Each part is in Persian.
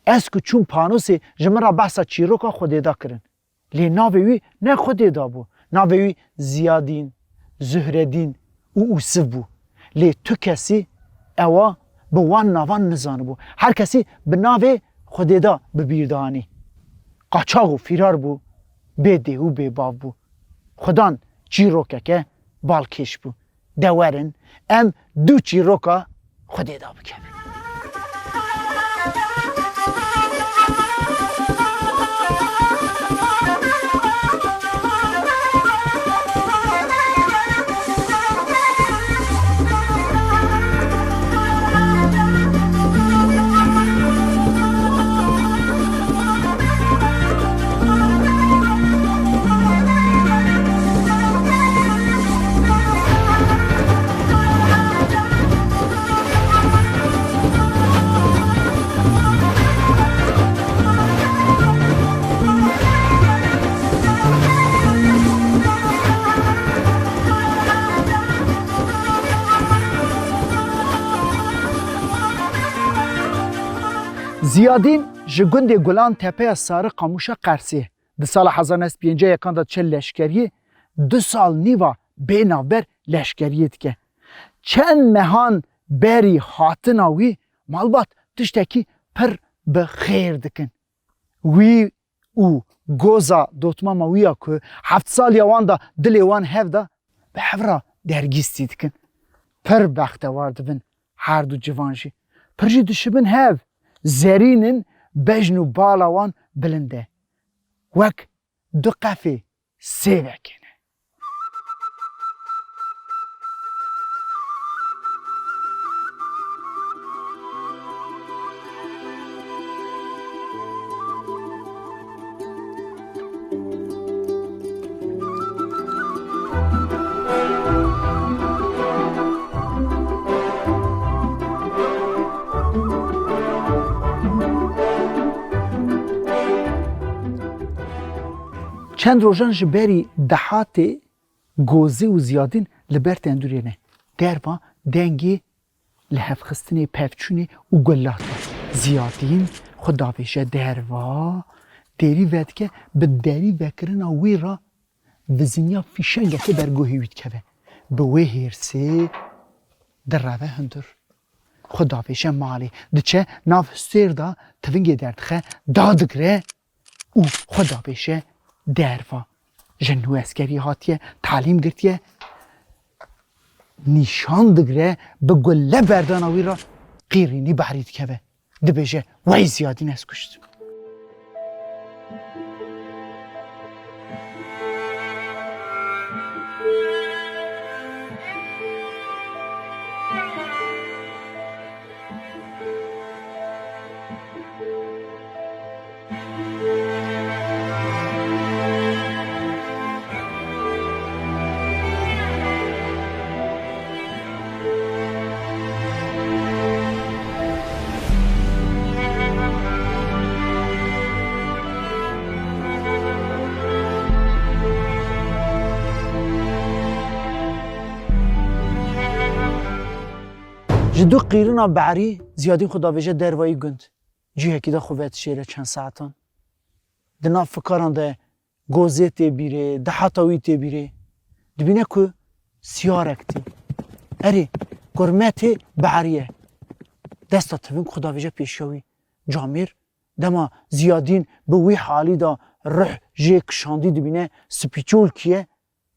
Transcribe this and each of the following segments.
اسکو چون پانوسی جمرا بحثا چیروکا خودیدا کرن لی ناوی نه خودیدا بو ناوی زیادین زهردین او اوسف بو لی تو کسی اوا به وان ناوان نزانه بو هر کسی به ناوی خودیدا ببیردانی قاچاق و فرار بو به دیو به باو بو خدان چیروکا که بالکش بو دورن ام دو چیروکا خودیدا بکن زیادین جگند گلان تپه ساره قاموشا قرسی ده سال 1950 یکان دا چه لشکریه 2 سال نیوا به نوبر لشکریه که چند مهان بری هاتناوی مالبات تشتکی پر به خیر دکن وی او گوزا دوتما ماویا که 7 سال یوان دا دل یوان هف دا به حورا درگیستی دکن پر بختوار دبن هر دو جوانجی پر جی دشبن هف زرینن بجنو بالاوان بلنده وک دو قفه سیوکینه چند روزان جبری دهات گوزی و زیادین لبر تندوری نه دربا دنگی لحف خستنی پفچونی و گلات زیادین خدا بیشه دروا دری ود که به دری وکرن وی را وزنیا فیشنگه که برگوهی وید که به وی هرسی در روه هندر خدا بیشه مالی دچه ناف سیر دا تونگی دردخه دادگره او خدا بیشه دروا جنو اسکری هاتیه تعلیم گرتیه نیشان دگره به گله برداناوی را قیرینی بحرید که به دبیجه وی زیادی نسکشت جدو قیرنا بعری زیادین خدا ویژه دروایی گند جیه که دا خوبت شیره چند ساعتان دنا فکران ده گوزه تی بیره ده حتاوی تی بیره دبینه که سیارکتی اری گرمت بعریه دستا تبین خدا ویژه پیشوی جامیر دما زیادین به وی حالی دا روح جه کشاندی دبینه سپیچول کیه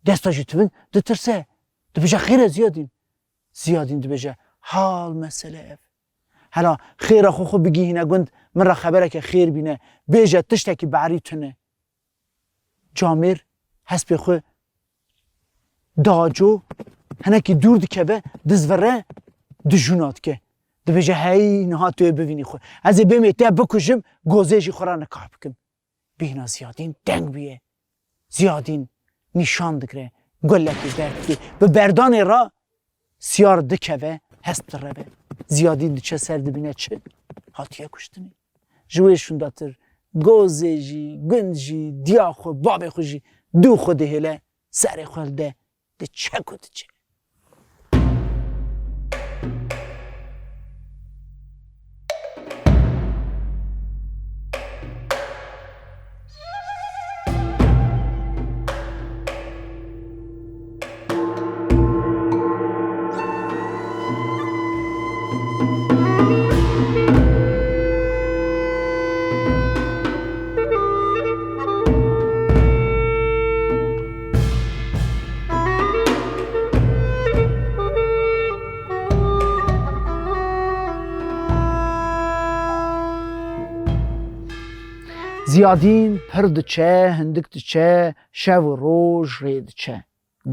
دستا جه تبین ده ترسه دبیجه خیره زیادین دبیجه حال مسئله اف هلا خیر خو بگی هینه گند من را خبره که خیر بینه بیجه تشتکی بعری تونه جامیر حسب خو داجو هنه که دور دکوه دزوره دجونات که دبیجه هی نها توی ببینی خو از بیمیته بکشم گوزهشی خورا نکار بکم بینا زیادین دنگ بیه زیادین نشان دگره گلکی برد به بردان را سیار دکوه هست ربه زیادی چه سر دبینه چه هاتیه کشتنی جویشون داتر گوزه جی گند جی دیا خو باب خو جی دو خود هله سر خلده ده چه کد چه زیادین پر دچه هندک دچه شو و روز ری دچه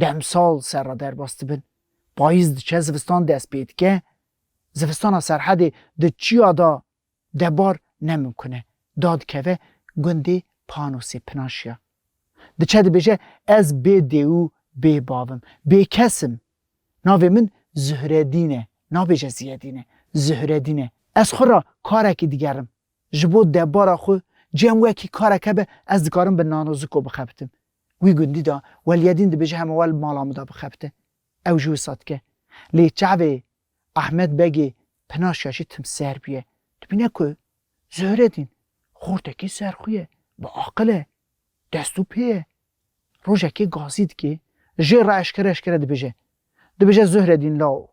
دمسال سر را در باست بن پاییز دچه زوستان دست بید که زوستان سرحد دچی آدا دبار نمکنه داد که گندی پانوسی پناشیا دچه دبیجه از بی دیو بی باوم بی کسم ناوی من زهردینه نابیجه زیادینه زهردینه از خورا کارکی دیگرم جبو دبارا خو جم وکی کارکه به از دکارم به نانوزکو بخبتم وی گندی دا ولیدین دبیجه همه وال مالام دا بخبته او جو ساد که لی چعوی احمد بگی پناشیاشی تم سر بیه دبینه که زهردین خورتکی سرخویه با عقله دستو پیه روژکی گازید که جه را اشکره دبیجه زهردین لاو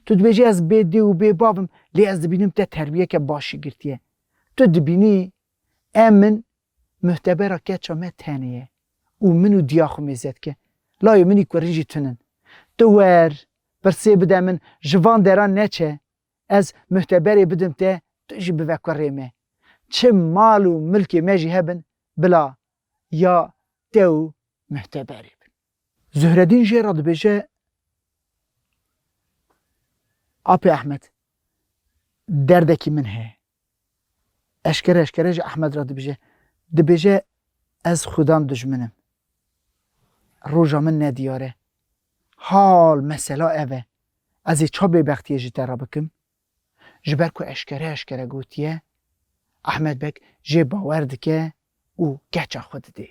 تو دبیجه از بی دی و بی بابم لی از دبینیم تا تربیه که باشی گرتیه تو دبینی امن محتبرا که چامه تانیه و منو دیاخو میزد که لایو منی که رنجی تنن تو ور برسی بده من جوان دران نچه از محتبری بدم تا تو جی بوکو ریمه چه مال و ملکی مجی هبن بلا یا تو محتبری بن زهردین جیرا دبیجه آپی احمد دردکی من هی اشکره جه احمد را دبیجه از خودم دجمنم روژا من ندیاره حال مثلا اوه از ای چا بیبختیه جی ترا بکم جبر که اشکره گوتیه احمد بک جی باورد که او گچا خود دی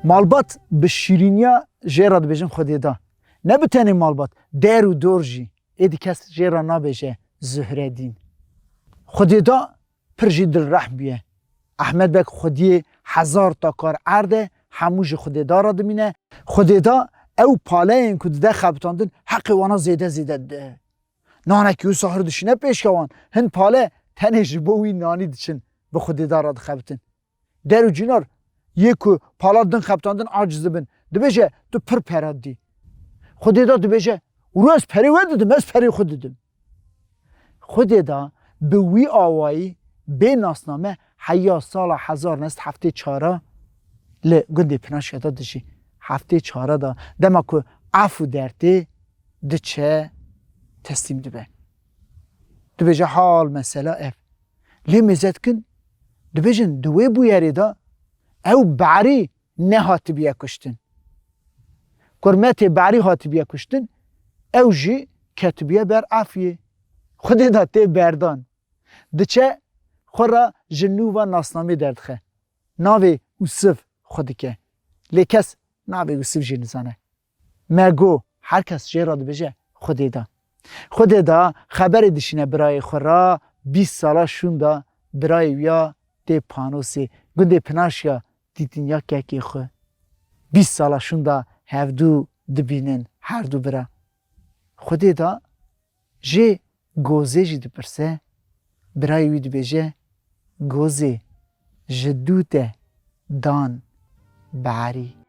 مالبات به شیرینیا جیرا دبیجن خودی دا نه بتنی مالبات در و دور جی ایدی کس جیرا نبیجه زهردین خودی دا پرجی دل رحم بیه احمد بک خودی 1000 تا کار عرده هموش خودی دا را دمینه خودی دا او پاله این که ده خبتاندن حقی وانا زیده ده نانکی و ساهر دشینه پیش کوان هن پاله تنش بوی نانی دچن به خودی دا را خبتن در و جینار یکو پالادن خبتاندن عاجز بن دبیجه تو پر پراد دی خودی دا دبیجه او از پری وددم از پری خود ددم خودی دا به وی آوایی به ناسنامه حیا سال 1000 نست هفته 4 ل گندی پناش یاد دشی هفته 4 دا دما کو عفو درتی دچه تسلیم دبه دبیجه حال مثلا اف لی مزد کن دبیجن دوی بو یاری دا او بعری نه هات بیا کشتن کرمت بعری هات بیا کشتن او جی کتبیه بر عفیه خودی داته بردان دچه خورا جنو و ناسنامی دردخه ناوی اوصف خودی که لیکس ناوی اوصف جی نزانه مگو هر کس جی را بجه خودی دا خبر دشینه برای خورا 20 ساله شون دا برای ویا دی پانوسی گنده پناشیا دی دنیا که خو 20 ساله شون دا هفدو دبینن هر دو برا خودی دا جی گوزه جی دپرسه برای وی دبیجه گوزه جدوته دان بعری